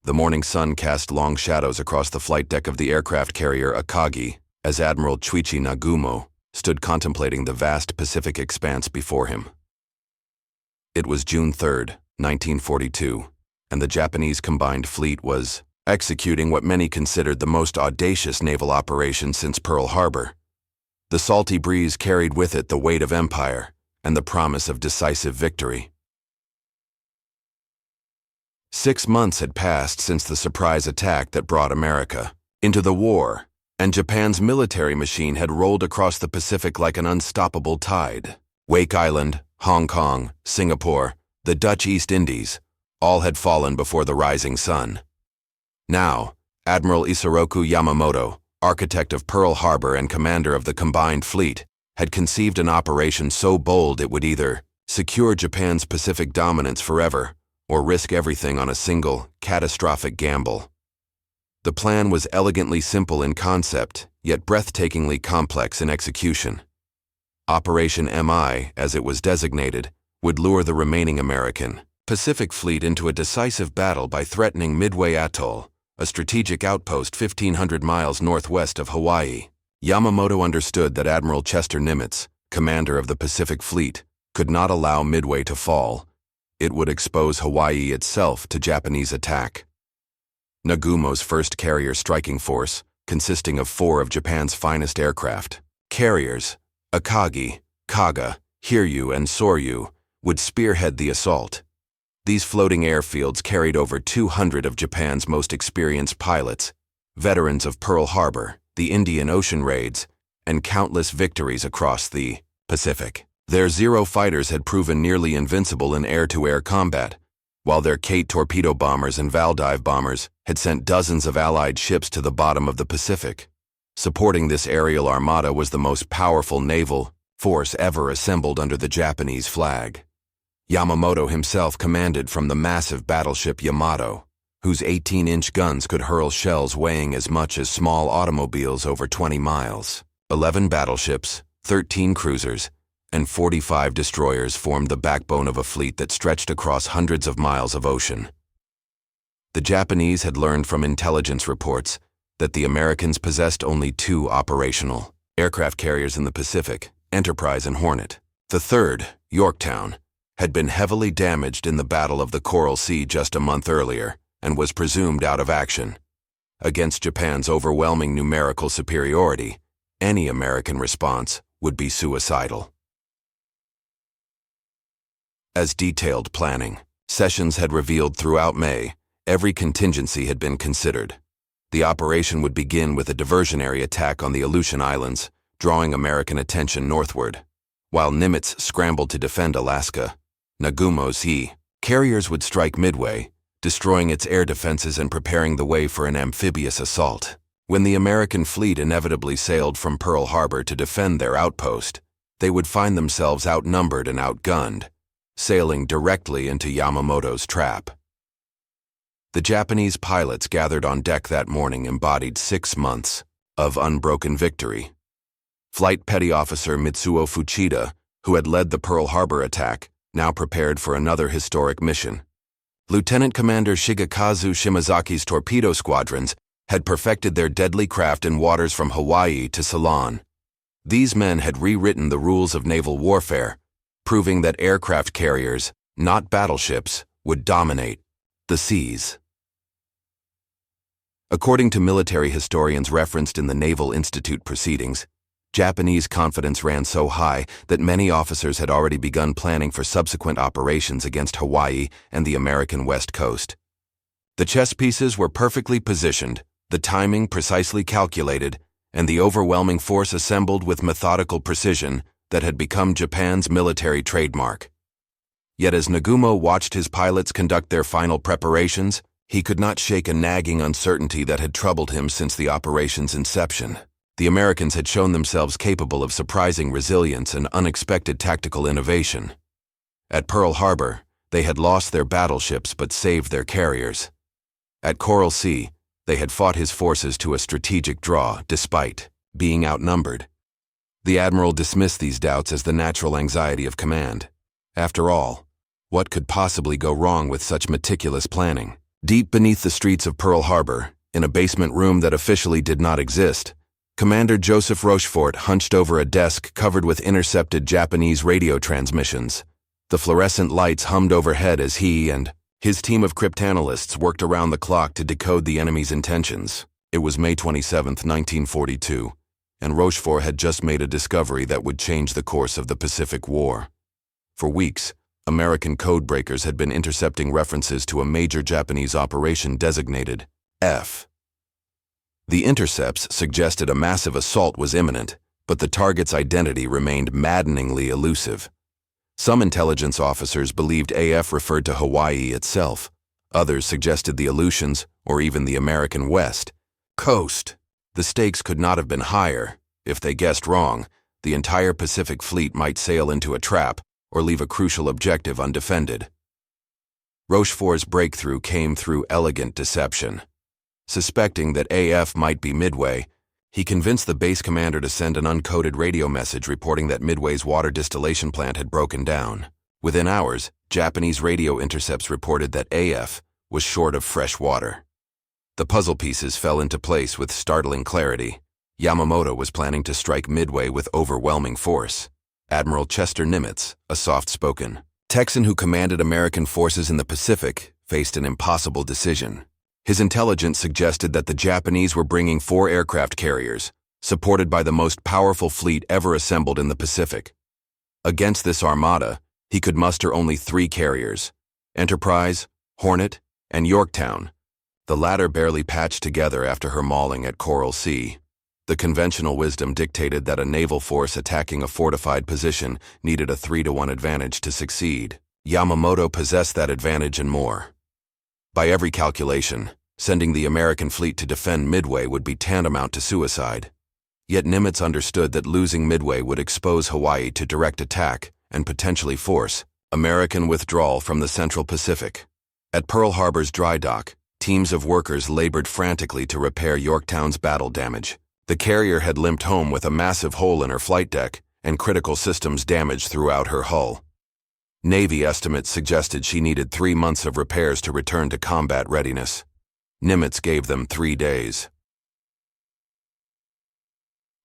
The morning sun cast long shadows across the flight deck of the aircraft carrier Akagi as Admiral Chuichi Nagumo stood contemplating the vast Pacific expanse before him. It was June 3, 1942, and the Japanese combined fleet was executing what many considered the most audacious naval operation since Pearl Harbor. The salty breeze carried with it the weight of empire and the promise of decisive victory. 6 months had passed since the surprise attack that brought America into the war, and Japan's military machine had rolled across the Pacific like an unstoppable tide. Wake Island, Hong Kong, Singapore, the Dutch East Indies, all had fallen before the rising sun. Now, Admiral Isoroku Yamamoto, architect of Pearl Harbor and commander of the combined fleet, had conceived an operation so bold it would either secure Japan's Pacific dominance forever or risk everything on a single, catastrophic gamble. The plan was elegantly simple in concept, yet breathtakingly complex in execution. Operation MI, as it was designated, would lure the remaining American Pacific Fleet into a decisive battle by threatening Midway Atoll, a strategic outpost 1,500 miles northwest of Hawaii. Yamamoto understood that Admiral Chester Nimitz, commander of the Pacific Fleet, could not allow Midway to fall. It would expose Hawaii itself to Japanese attack. Nagumo's first carrier striking force, consisting of 4 of Japan's finest aircraft carriers, Akagi, Kaga, Hiryu, and Soryu, would spearhead the assault. These floating airfields carried over 200 of Japan's most experienced pilots, veterans of Pearl Harbor, the Indian Ocean raids, and countless victories across the Pacific. Their Zero fighters had proven nearly invincible in air-to-air combat, while their Kate torpedo bombers and Valdive bombers had sent dozens of Allied ships to the bottom of the Pacific. Supporting this aerial armada was the most powerful naval force ever assembled under the Japanese flag. Yamamoto himself commanded from the massive battleship Yamato, whose 18-inch guns could hurl shells weighing as much as small automobiles over 20 miles. 11 battleships, 13 cruisers, and 45 destroyers formed the backbone of a fleet that stretched across hundreds of miles of ocean. The Japanese had learned from intelligence reports that the Americans possessed only 2 operational aircraft carriers in the Pacific, Enterprise and Hornet. The third, Yorktown, had been heavily damaged in the Battle of the Coral Sea just a month earlier and was presumed out of action. Against Japan's overwhelming numerical superiority, any American response would be suicidal. As detailed planning sessions had revealed throughout May, every contingency had been considered. The operation would begin with a diversionary attack on the Aleutian Islands, drawing American attention northward. While Nimitz scrambled to defend Alaska, Nagumo's carriers would strike Midway, destroying its air defenses and preparing the way for an amphibious assault. When the American fleet inevitably sailed from Pearl Harbor to defend their outpost, they would find themselves outnumbered and outgunned, sailing directly into Yamamoto's trap. The Japanese pilots gathered on deck that morning embodied 6 months of unbroken victory. Flight Petty Officer Mitsuo Fuchida, who had led the Pearl Harbor attack, now prepared for another historic mission. Lieutenant Commander Shigekazu Shimazaki's torpedo squadrons had perfected their deadly craft in waters from Hawaii to Ceylon. These men had rewritten the rules of naval warfare, proving that aircraft carriers, not battleships, would dominate the seas. According to military historians referenced in the Naval Institute proceedings, Japanese confidence ran so high that many officers had already begun planning for subsequent operations against Hawaii and the American West Coast. The chess pieces were perfectly positioned, the timing precisely calculated, and the overwhelming force assembled with methodical precision that had become Japan's military trademark. Yet as Nagumo watched his pilots conduct their final preparations, he could not shake a nagging uncertainty that had troubled him since the operation's inception. The Americans had shown themselves capable of surprising resilience and unexpected tactical innovation. At Pearl Harbor, they had lost their battleships but saved their carriers. At Coral Sea, they had fought his forces to a strategic draw despite being outnumbered. The admiral dismissed these doubts as the natural anxiety of command. After all, what could possibly go wrong with such meticulous planning? Deep beneath the streets of Pearl Harbor, in a basement room that officially did not exist, Commander Joseph Rochefort hunched over a desk covered with intercepted Japanese radio transmissions. The fluorescent lights hummed overhead as he and his team of cryptanalysts worked around the clock to decode the enemy's intentions. It was May 27, 1942, and Rochefort had just made a discovery that would change the course of the Pacific War. For weeks, American codebreakers had been intercepting references to a major Japanese operation designated F. The intercepts suggested a massive assault was imminent, but the target's identity remained maddeningly elusive. Some intelligence officers believed AF referred to Hawaii itself. Others suggested the Aleutians, or even the American West Coast. The stakes could not have been higher. If they guessed wrong, the entire Pacific Fleet might sail into a trap or leave a crucial objective undefended. Rochefort's breakthrough came through elegant deception. Suspecting that AF might be Midway, he convinced the base commander to send an uncoded radio message reporting that Midway's water distillation plant had broken down. Within hours, Japanese radio intercepts reported that AF was short of fresh water. The puzzle pieces fell into place with startling clarity. Yamamoto was planning to strike Midway with overwhelming force. Admiral Chester Nimitz, a soft-spoken Texan who commanded American forces in the Pacific, faced an impossible decision. His intelligence suggested that the Japanese were bringing 4 aircraft carriers, supported by the most powerful fleet ever assembled in the Pacific. Against this armada, he could muster only 3 carriers: Enterprise, Hornet, and Yorktown, the latter barely patched together after her mauling at Coral Sea. The conventional wisdom dictated that a naval force attacking a fortified position needed a 3-to-1 advantage to succeed. Yamamoto possessed that advantage and more. By every calculation, sending the American fleet to defend Midway would be tantamount to suicide. Yet Nimitz understood that losing Midway would expose Hawaii to direct attack and potentially force American withdrawal from the Central Pacific. At Pearl Harbor's dry dock, teams of workers labored frantically to repair Yorktown's battle damage. The carrier had limped home with a massive hole in her flight deck and critical systems damaged throughout her hull. Navy estimates suggested she needed 3 months of repairs to return to combat readiness. Nimitz gave them 3 days.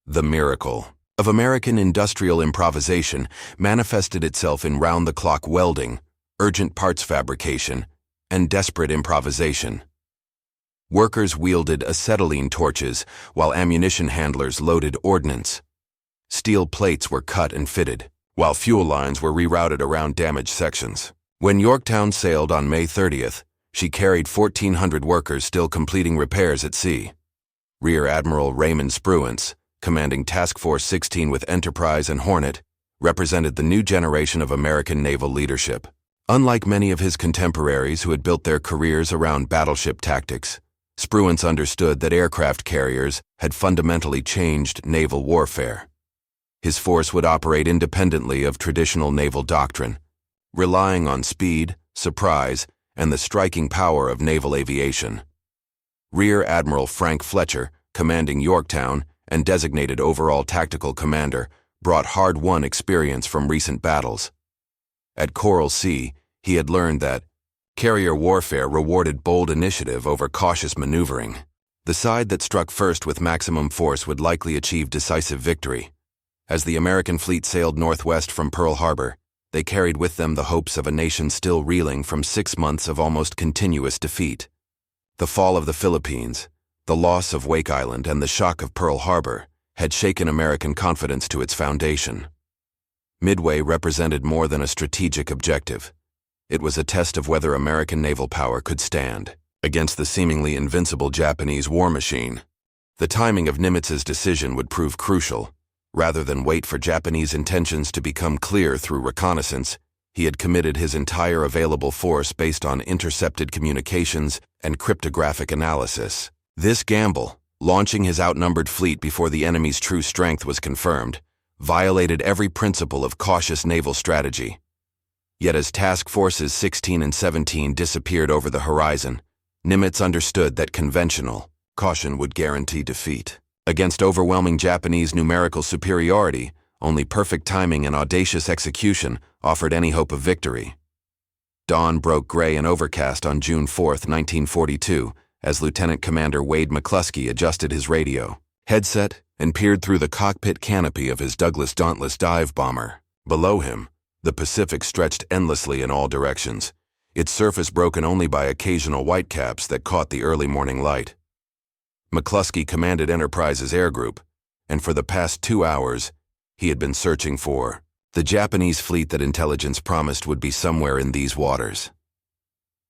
The miracle of American industrial improvisation manifested itself in round-the-clock welding, urgent parts fabrication, and desperate improvisation. Workers wielded acetylene torches while ammunition handlers loaded ordnance. Steel plates were cut and fitted, while fuel lines were rerouted around damaged sections. When Yorktown sailed on May 30th, she carried 1,400 workers still completing repairs at sea. Rear Admiral Raymond Spruance, commanding Task Force 16 with Enterprise and Hornet, represented the new generation of American naval leadership. Unlike many of his contemporaries who had built their careers around battleship tactics, Spruance understood that aircraft carriers had fundamentally changed naval warfare. His force would operate independently of traditional naval doctrine, relying on speed, surprise, and the striking power of naval aviation. Rear Admiral Frank Fletcher, commanding Yorktown and designated overall tactical commander, brought hard-won experience from recent battles. At Coral Sea, he had learned that carrier warfare rewarded bold initiative over cautious maneuvering. The side that struck first with maximum force would likely achieve decisive victory. As the American fleet sailed northwest from Pearl Harbor, they carried with them the hopes of a nation still reeling from 6 months of almost continuous defeat. The fall of the Philippines, the loss of Wake Island, and the shock of Pearl Harbor had shaken American confidence to its foundation. Midway represented more than a strategic objective. It was a test of whether American naval power could stand against the seemingly invincible Japanese war machine. The timing of Nimitz's decision would prove crucial. Rather than wait for Japanese intentions to become clear through reconnaissance, he had committed his entire available force based on intercepted communications and cryptographic analysis. This gamble, launching his outnumbered fleet before the enemy's true strength was confirmed, violated every principle of cautious naval strategy. Yet as Task Forces 16 and 17 disappeared over the horizon, Nimitz understood that conventional caution would guarantee defeat. Against overwhelming Japanese numerical superiority, only perfect timing and audacious execution offered any hope of victory. Dawn broke gray and overcast on June 4, 1942, as Lieutenant Commander Wade McCluskey adjusted his radio headset and peered through the cockpit canopy of his Douglas Dauntless dive bomber. Below him, the Pacific stretched endlessly in all directions, its surface broken only by occasional whitecaps that caught the early morning light. McCluskey commanded Enterprise's air group, and for the past 2 hours, he had been searching for the Japanese fleet that intelligence promised would be somewhere in these waters.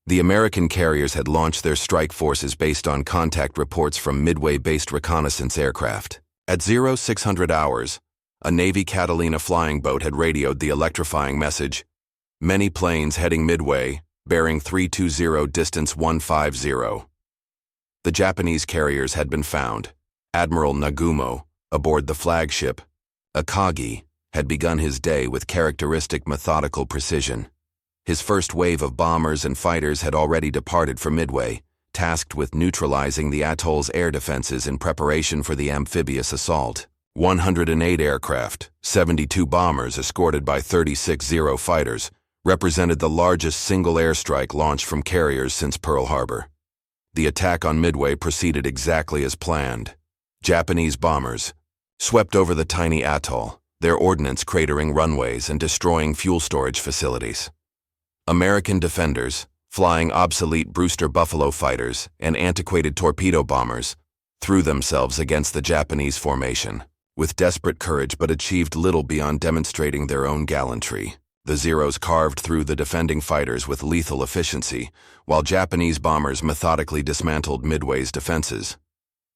The American carriers had launched their strike forces based on contact reports from Midway-based reconnaissance aircraft. At 0600 hours, a Navy Catalina flying boat had radioed the electrifying message, "Many planes heading Midway, bearing 320 distance 150. The Japanese carriers had been found. Admiral Nagumo, aboard the flagship Akagi, had begun his day with characteristic methodical precision. His first wave of bombers and fighters had already departed for Midway, tasked with neutralizing the atoll's air defenses in preparation for the amphibious assault. 108 aircraft, 72 bombers escorted by 36 Zero fighters, represented the largest single airstrike launched from carriers since Pearl Harbor. The attack on Midway proceeded exactly as planned. Japanese bombers swept over the tiny atoll, their ordnance cratering runways and destroying fuel storage facilities. American defenders, flying obsolete Brewster Buffalo fighters and antiquated torpedo bombers, threw themselves against the Japanese formation, with desperate courage but achieved little beyond demonstrating their own gallantry. The Zeros carved through the defending fighters with lethal efficiency, while Japanese bombers methodically dismantled Midway's defenses.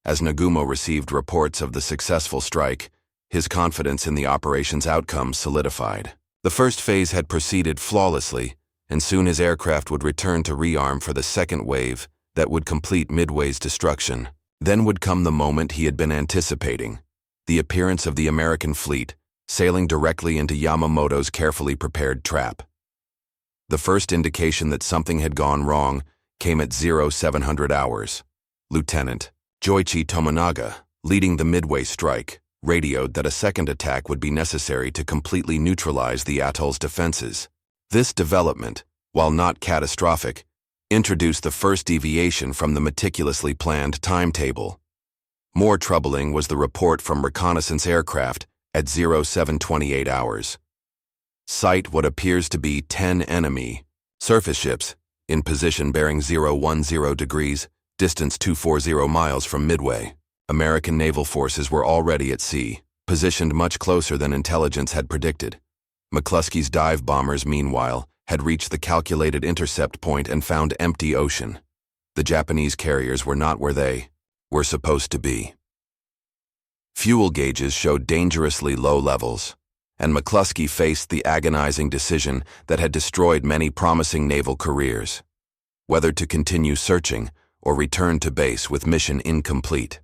As Nagumo received reports of the successful strike, his confidence in the operation's outcome solidified. The first phase had proceeded flawlessly, and soon his aircraft would return to rearm for the second wave that would complete Midway's destruction. Then would come the moment he had been anticipating, the appearance of the American fleet, sailing directly into Yamamoto's carefully prepared trap. The first indication that something had gone wrong came at 0700 hours. Lieutenant Joichi Tomonaga, leading the Midway strike, radioed that a second attack would be necessary to completely neutralize the atoll's defenses. This development, while not catastrophic, introduced the first deviation from the meticulously planned timetable. More troubling was the report from reconnaissance aircraft at 0728 hours. Sight what appears to be 10 enemy surface ships in position bearing 010 degrees, distance 240 miles from Midway. American naval forces were already at sea, positioned much closer than intelligence had predicted. McCluskey's dive bombers, meanwhile, had reached the calculated intercept point and found empty ocean. The Japanese carriers were not where they were supposed to be. Fuel gauges showed dangerously low levels, and McCluskey faced the agonizing decision that had destroyed many promising naval careers: whether to continue searching or return to base with mission incomplete.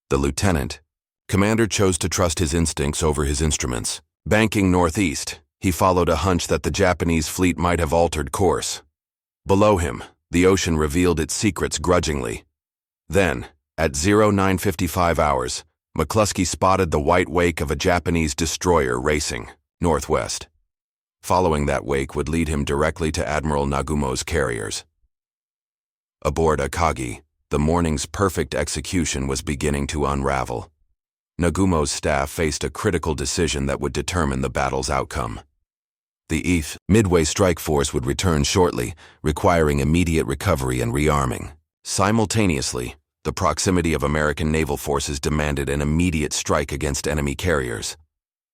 The lieutenant commander chose to trust his instincts over his instruments. Banking northeast, he followed a hunch that the Japanese fleet might have altered course. Below him, the ocean revealed its secrets grudgingly. Then, at 0955 hours, McCluskey spotted the white wake of a Japanese destroyer racing northwest. Following that wake would lead him directly to Admiral Nagumo's carriers. Aboard Akagi, the morning's perfect execution was beginning to unravel. Nagumo's staff faced a critical decision that would determine the battle's outcome. The Midway strike force would return shortly, requiring immediate recovery and rearming. Simultaneously, the proximity of American naval forces demanded an immediate strike against enemy carriers.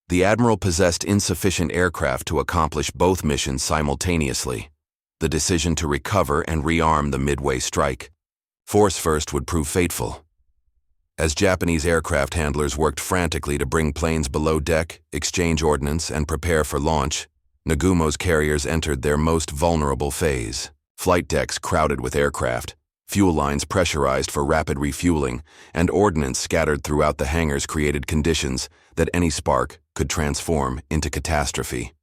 The admiral possessed insufficient aircraft to accomplish both missions simultaneously. The decision to recover and rearm the Midway strike force first would prove fateful. As Japanese aircraft handlers worked frantically to bring planes below deck, exchange ordnance, and prepare for launch, Nagumo's carriers entered their most vulnerable phase. Flight decks crowded with aircraft, fuel lines pressurized for rapid refueling, and ordnance scattered throughout the hangars created conditions that any spark could transform into catastrophe.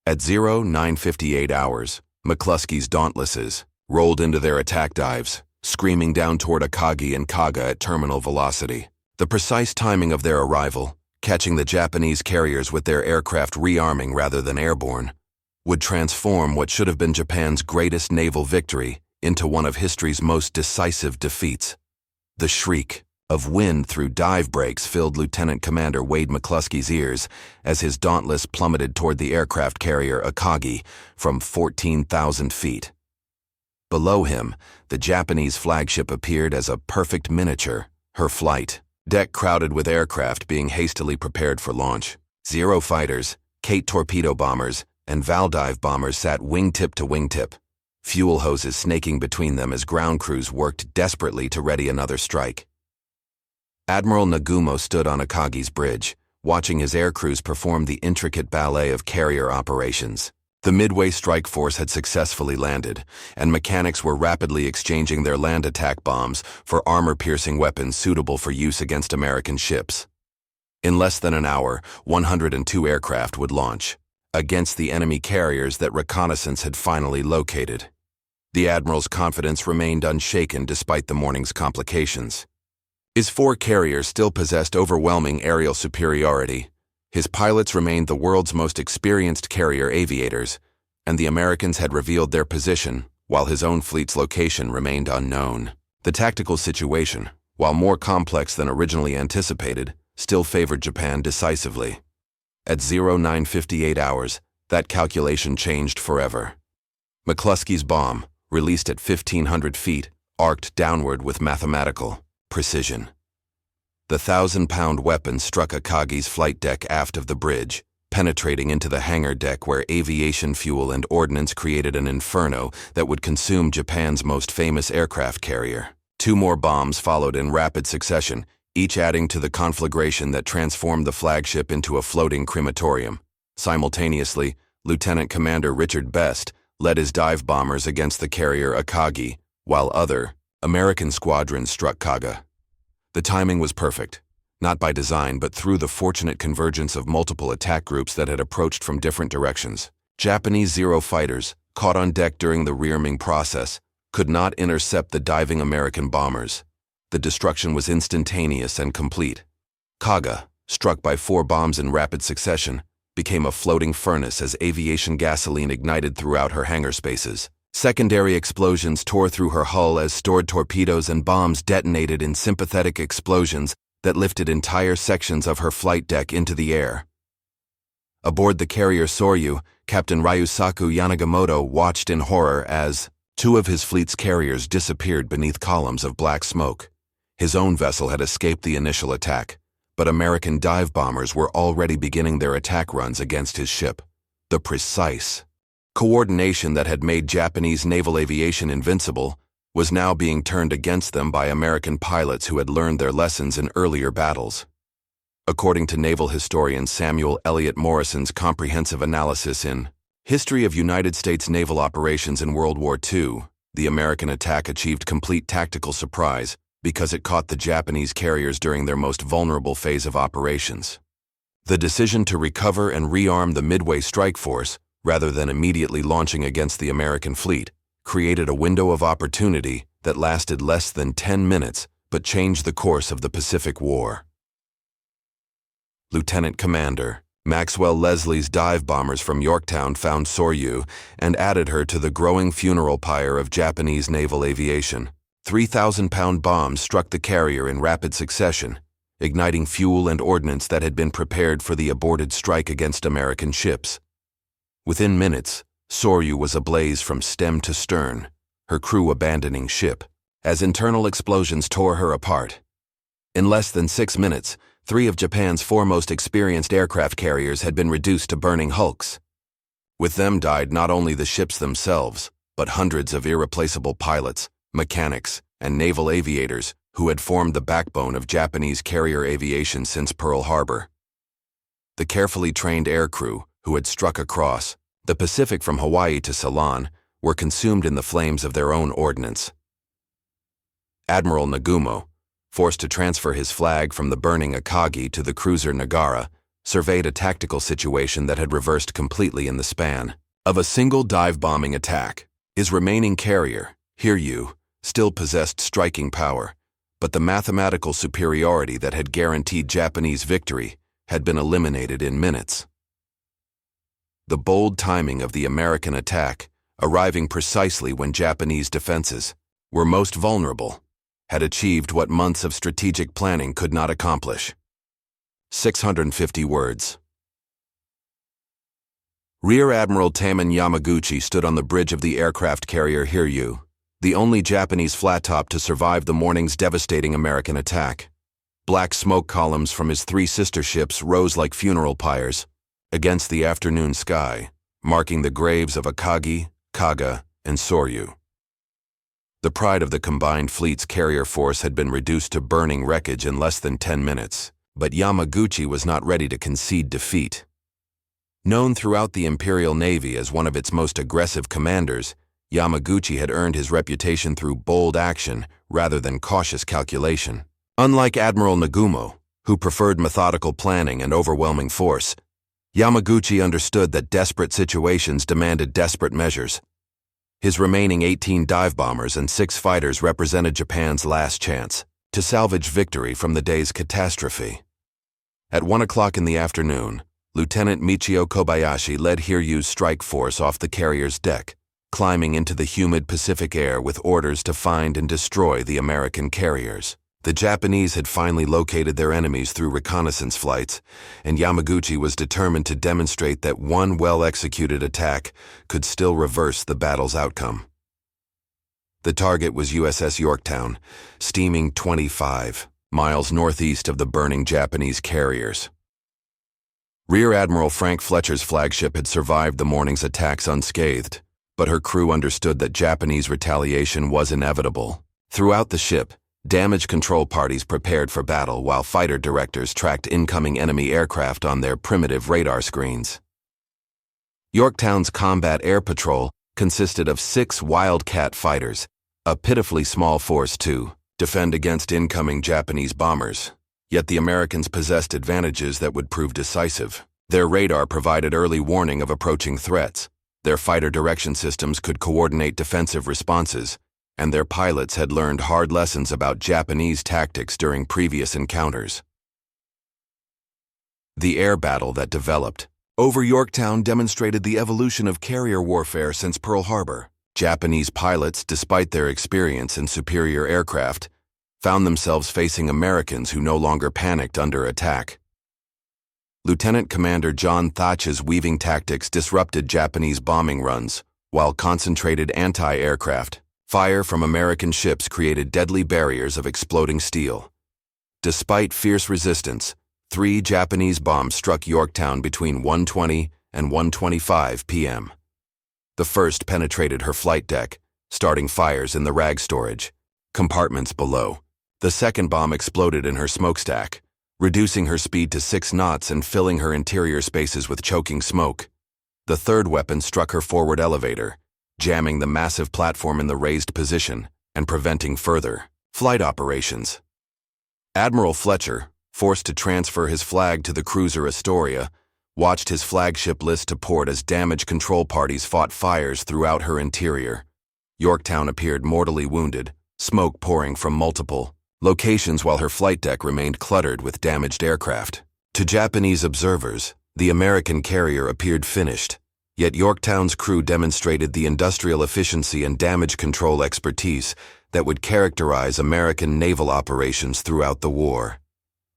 At 0958 hours, McCluskey's Dauntlesses rolled into their attack dives, screaming down toward Akagi and Kaga at terminal velocity. The precise timing of their arrival, catching the Japanese carriers with their aircraft rearming rather than airborne, would transform what should have been Japan's greatest naval victory into one of history's most decisive defeats. The shriek of wind through dive brakes filled Lieutenant Commander Wade McCluskey's ears as his Dauntless plummeted toward the aircraft carrier Akagi from 14,000 feet. Below him, the Japanese flagship appeared as a perfect miniature, her flight deck crowded with aircraft being hastily prepared for launch. Zero fighters, Kate torpedo bombers, and Valdive bombers sat wingtip to wingtip, fuel hoses snaking between them as ground crews worked desperately to ready another strike. Admiral Nagumo stood on Akagi's bridge, watching his air crews perform the intricate ballet of carrier operations. The Midway strike force had successfully landed, and mechanics were rapidly exchanging their land attack bombs for armor-piercing weapons suitable for use against American ships. In less than an hour, 102 aircraft would launch against the enemy carriers that reconnaissance had finally located. The Admiral's confidence remained unshaken despite the morning's complications. His 4 carriers still possessed overwhelming aerial superiority. His pilots remained the world's most experienced carrier aviators, and the Americans had revealed their position, while his own fleet's location remained unknown. The tactical situation, while more complex than originally anticipated, still favored Japan decisively. At 0958 hours, that calculation changed forever. McCluskey's bomb, released at 1,500 feet, arced downward with mathematical precision. The 1,000-pound weapon struck Akagi's flight deck aft of the bridge, penetrating into the hangar deck where aviation fuel and ordnance created an inferno that would consume Japan's most famous aircraft carrier. 2 more bombs followed in rapid succession, each adding to the conflagration that transformed the flagship into a floating crematorium. Simultaneously, Lieutenant Commander Richard Best led his dive bombers against the carrier Akagi, while other American squadrons struck Kaga. The timing was perfect, not by design but through the fortunate convergence of multiple attack groups that had approached from different directions. Japanese Zero fighters, caught on deck during the rearming process, could not intercept the diving American bombers. The destruction was instantaneous and complete. Kaga, struck by 4 bombs in rapid succession, became a floating furnace as aviation gasoline ignited throughout her hangar spaces. Secondary explosions tore through her hull as stored torpedoes and bombs detonated in sympathetic explosions that lifted entire sections of her flight deck into the air. Aboard the carrier Soryu, Captain Ryusaku Yanagamoto watched in horror as 2 of his fleet's carriers disappeared beneath columns of black smoke. His own vessel had escaped the initial attack, but American dive bombers were already beginning their attack runs against his ship. The precise coordination that had made Japanese naval aviation invincible was now being turned against them by American pilots who had learned their lessons in earlier battles. According to naval historian Samuel Eliot Morrison's comprehensive analysis in History of United States Naval Operations in World War II, the American attack achieved complete tactical surprise because it caught the Japanese carriers during their most vulnerable phase of operations. The decision to recover and rearm the Midway strike force, rather than immediately launching against the American fleet, created a window of opportunity that lasted less than 10 minutes but changed the course of the Pacific War. Lieutenant Commander Maxwell Leslie's dive bombers from Yorktown found Soryu and added her to the growing funeral pyre of Japanese naval aviation. 3,000-pound bombs struck the carrier in rapid succession, igniting fuel and ordnance that had been prepared for the aborted strike against American ships. Within minutes, Soryu was ablaze from stem to stern, her crew abandoning ship, as internal explosions tore her apart. In less than 6 minutes, 3 of Japan's foremost experienced aircraft carriers had been reduced to burning hulks. With them died not only the ships themselves, but hundreds of irreplaceable pilots, mechanics, and naval aviators who had formed the backbone of Japanese carrier aviation since Pearl Harbor. The carefully trained aircrew, who had struck across the Pacific from Hawaii to Ceylon, were consumed in the flames of their own ordnance. Admiral Nagumo, forced to transfer his flag from the burning Akagi to the cruiser Nagara, surveyed a tactical situation that had reversed completely in the span of a single dive-bombing attack. His remaining carrier, Hiryu, still possessed striking power, but the mathematical superiority that had guaranteed Japanese victory had been eliminated in minutes. The bold timing of the American attack, arriving precisely when Japanese defenses were most vulnerable, had achieved what months of strategic planning could not accomplish. 650 words. Rear Admiral Taman Yamaguchi stood on the bridge of the aircraft carrier Hiryu, the only Japanese flat-top to survive the morning's devastating American attack. Black smoke columns from his three sister ships rose like funeral pyres against the afternoon sky, marking the graves of Akagi, Kaga, and Soryu. The pride of the combined fleet's carrier force had been reduced to burning wreckage in less than 10 minutes, but Yamaguchi was not ready to concede defeat. Known throughout the Imperial Navy as one of its most aggressive commanders, Yamaguchi had earned his reputation through bold action rather than cautious calculation. Unlike Admiral Nagumo, who preferred methodical planning and overwhelming force, Yamaguchi understood that desperate situations demanded desperate measures. His remaining 18 dive bombers and 6 fighters represented Japan's last chance to salvage victory from the day's catastrophe. At 1 o'clock in the afternoon, Lieutenant Michio Kobayashi led Hiryu's strike force off the carrier's deck, climbing into the humid Pacific air with orders to find and destroy the American carriers. The Japanese had finally located their enemies through reconnaissance flights, and Yamaguchi was determined to demonstrate that one well-executed attack could still reverse the battle's outcome. The target was USS Yorktown, steaming 25 miles northeast of the burning Japanese carriers. Rear Admiral Frank Fletcher's flagship had survived the morning's attacks unscathed, but her crew understood that Japanese retaliation was inevitable. Throughout the ship, damage control parties prepared for battle while fighter directors tracked incoming enemy aircraft on their primitive radar screens. Yorktown's combat air patrol consisted of 6 Wildcat fighters, a pitifully small force to defend against incoming Japanese bombers. Yet the Americans possessed advantages that would prove decisive. Their radar provided early warning of approaching threats, their fighter direction systems could coordinate defensive responses, and their pilots had learned hard lessons about Japanese tactics during previous encounters. The air battle that developed over Yorktown demonstrated the evolution of carrier warfare since Pearl Harbor. Japanese pilots, despite their experience and superior aircraft, found themselves facing Americans who no longer panicked under attack. Lieutenant Commander John Thach's weaving tactics disrupted Japanese bombing runs, while concentrated anti-aircraft fire from American ships created deadly barriers of exploding steel. Despite fierce resistance, 3 Japanese bombs struck Yorktown between 1:20 and 1:25 p.m. The first penetrated her flight deck, starting fires in the rag storage compartments below. The second bomb exploded in her smokestack, reducing her speed to 6 knots and filling her interior spaces with choking smoke. The third weapon struck her forward elevator, jamming the massive platform in the raised position and preventing further flight operations. Admiral Fletcher, forced to transfer his flag to the cruiser Astoria, watched his flagship list to port as damage control parties fought fires throughout her interior. Yorktown appeared mortally wounded, smoke pouring from multiple locations while her flight deck remained cluttered with damaged aircraft. To Japanese observers, the American carrier appeared finished, yet Yorktown's crew demonstrated the industrial efficiency and damage control expertise that would characterize American naval operations throughout the war.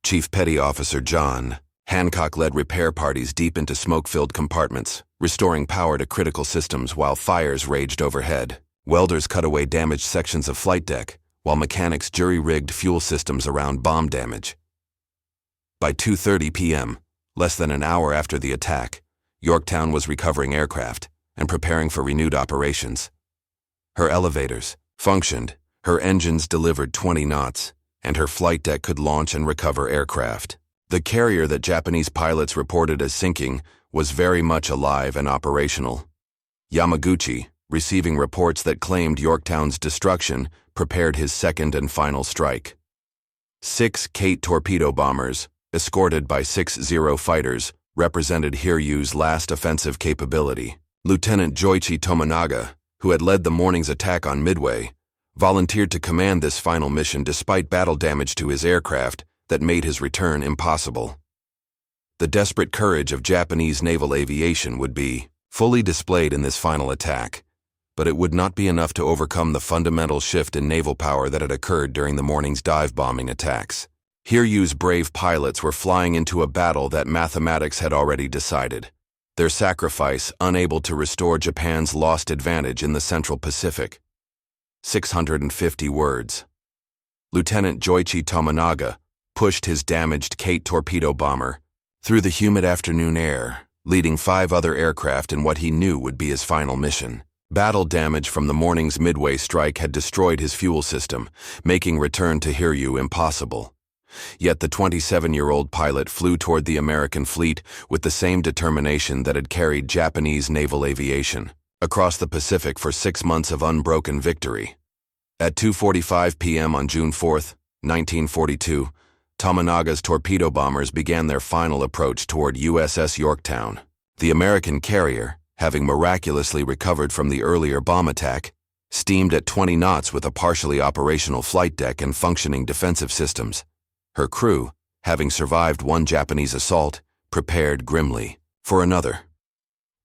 Chief Petty Officer John Hancock led repair parties deep into smoke-filled compartments, restoring power to critical systems while fires raged overhead. Welders cut away damaged sections of flight deck, while mechanics jury-rigged fuel systems around bomb damage. By 2:30 p.m., less than an hour after the attack, Yorktown was recovering aircraft and preparing for renewed operations. Her elevators functioned, her engines delivered 20 knots, and her flight deck could launch and recover aircraft. The carrier that Japanese pilots reported as sinking was very much alive and operational. Yamaguchi, receiving reports that claimed Yorktown's destruction, prepared his second and final strike. 6 Kate torpedo bombers, escorted by 6 Zero fighters, represented Hiryu's last offensive capability. Lieutenant Joichi Tomonaga, who had led the morning's attack on Midway, volunteered to command this final mission despite battle damage to his aircraft that made his return impossible. The desperate courage of Japanese naval aviation would be fully displayed in this final attack, but it would not be enough to overcome the fundamental shift in naval power that had occurred during the morning's dive-bombing attacks. Hiryu's brave pilots were flying into a battle that mathematics had already decided. Their sacrifice unable to restore Japan's lost advantage in the Central Pacific. 650 words. Lieutenant Joichi Tominaga pushed his damaged Kate torpedo bomber through the humid afternoon air, leading 5 other aircraft in what he knew would be his final mission. Battle damage from the morning's Midway strike had destroyed his fuel system, making return to Hiryu impossible. Yet the 27-year-old pilot flew toward the American fleet with the same determination that had carried Japanese naval aviation across the Pacific for 6 months of unbroken victory. At 2:45 p.m. on June 4, 1942, Tominaga's torpedo bombers began their final approach toward USS Yorktown. The American carrier, having miraculously recovered from the earlier bomb attack, steamed at 20 knots with a partially operational flight deck and functioning defensive systems. Her crew, having survived one Japanese assault, prepared grimly for another.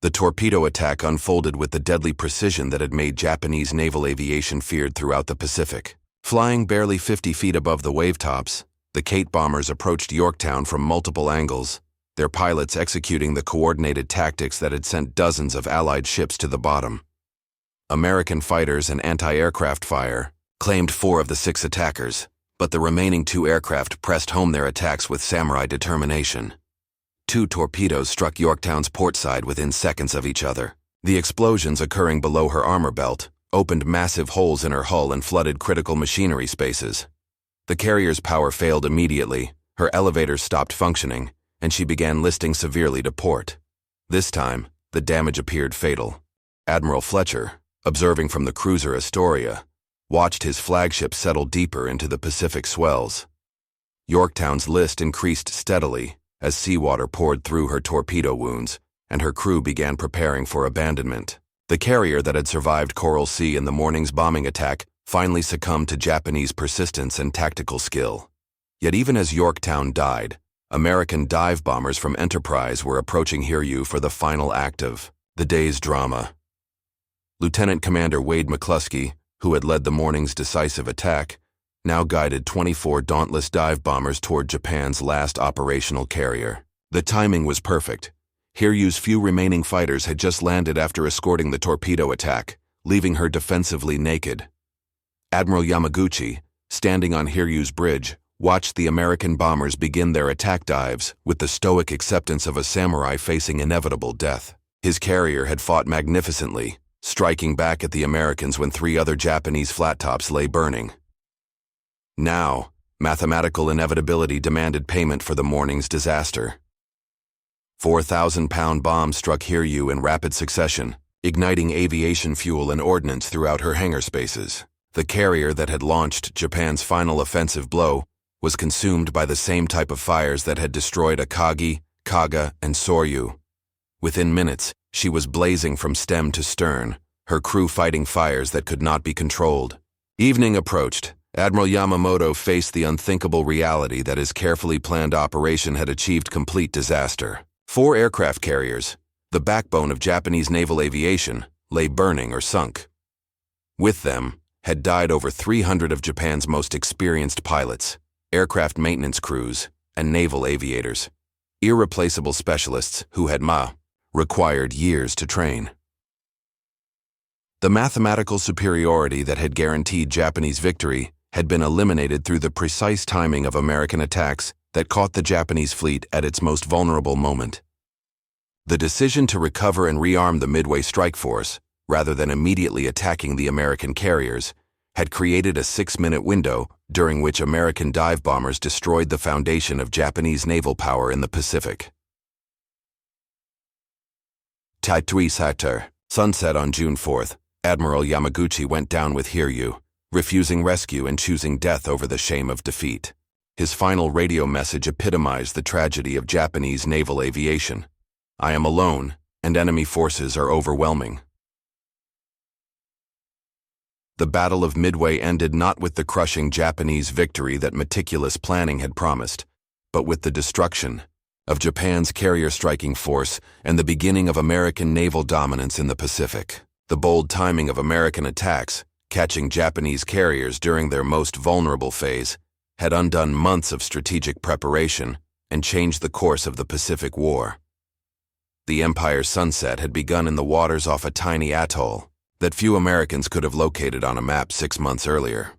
The torpedo attack unfolded with the deadly precision that had made Japanese naval aviation feared throughout the Pacific. Flying barely 50 feet above the wavetops, the Kate bombers approached Yorktown from multiple angles, their pilots executing the coordinated tactics that had sent dozens of Allied ships to the bottom. American fighters and anti-aircraft fire claimed 4 of the 6 attackers, but the remaining 2 aircraft pressed home their attacks with samurai determination. 2 torpedoes struck Yorktown's port side within seconds of each other. The explosions occurring below her armor belt opened massive holes in her hull and flooded critical machinery spaces. The carrier's power failed immediately, her elevators stopped functioning, and she began listing severely to port. This time, the damage appeared fatal. Admiral Fletcher, observing from the cruiser Astoria, watched his flagship settle deeper into the Pacific swells. Yorktown's list increased steadily as seawater poured through her torpedo wounds, and her crew began preparing for abandonment. The carrier that had survived Coral Sea in the morning's bombing attack finally succumbed to Japanese persistence and tactical skill. Yet even as Yorktown died, American dive bombers from Enterprise were approaching Hiryu for the final act of the day's drama. Lieutenant Commander Wade McCluskey, who had led the morning's decisive attack, now guided 24 dauntless dive bombers toward Japan's last operational carrier. The timing was perfect. Hiryu's few remaining fighters had just landed after escorting the torpedo attack, leaving her defensively naked. Admiral Yamaguchi, standing on Hiryu's bridge, watched the American bombers begin their attack dives with the stoic acceptance of a samurai facing inevitable death. His carrier had fought magnificently, striking back at the Americans when 3 other Japanese flat-tops lay burning. Now, mathematical inevitability demanded payment for the morning's disaster. 4,000-pound bombs struck Hiryu in rapid succession, igniting aviation fuel and ordnance throughout her hangar spaces. The carrier that had launched Japan's final offensive blow was consumed by the same type of fires that had destroyed Akagi, Kaga, and Soryu. Within minutes, she was blazing from stem to stern, her crew fighting fires that could not be controlled. Evening approached. Admiral Yamamoto faced the unthinkable reality that his carefully planned operation had achieved complete disaster. 4 aircraft carriers, the backbone of Japanese naval aviation, lay burning or sunk. With them had died over 300 of Japan's most experienced pilots, aircraft maintenance crews, and naval aviators, irreplaceable specialists who had required years to train. The mathematical superiority that had guaranteed Japanese victory had been eliminated through the precise timing of American attacks that caught the Japanese fleet at its most vulnerable moment. The decision to recover and rearm the Midway strike force, rather than immediately attacking the American carriers, had created a 6-minute window during which American dive bombers destroyed the foundation of Japanese naval power in the Pacific. Taitui Sater, sunset on June 4th, Admiral Yamaguchi went down with Hiryu, refusing rescue and choosing death over the shame of defeat. His final radio message epitomized the tragedy of Japanese naval aviation. I am alone, and enemy forces are overwhelming. The Battle of Midway ended not with the crushing Japanese victory that meticulous planning had promised, but with the destruction, of Japan's carrier striking force and the beginning of American naval dominance in the Pacific. The bold timing of American attacks, catching Japanese carriers during their most vulnerable phase, had undone months of strategic preparation and changed the course of the Pacific War. The Empire's sunset had begun in the waters off a tiny atoll that few Americans could have located on a map 6 months earlier.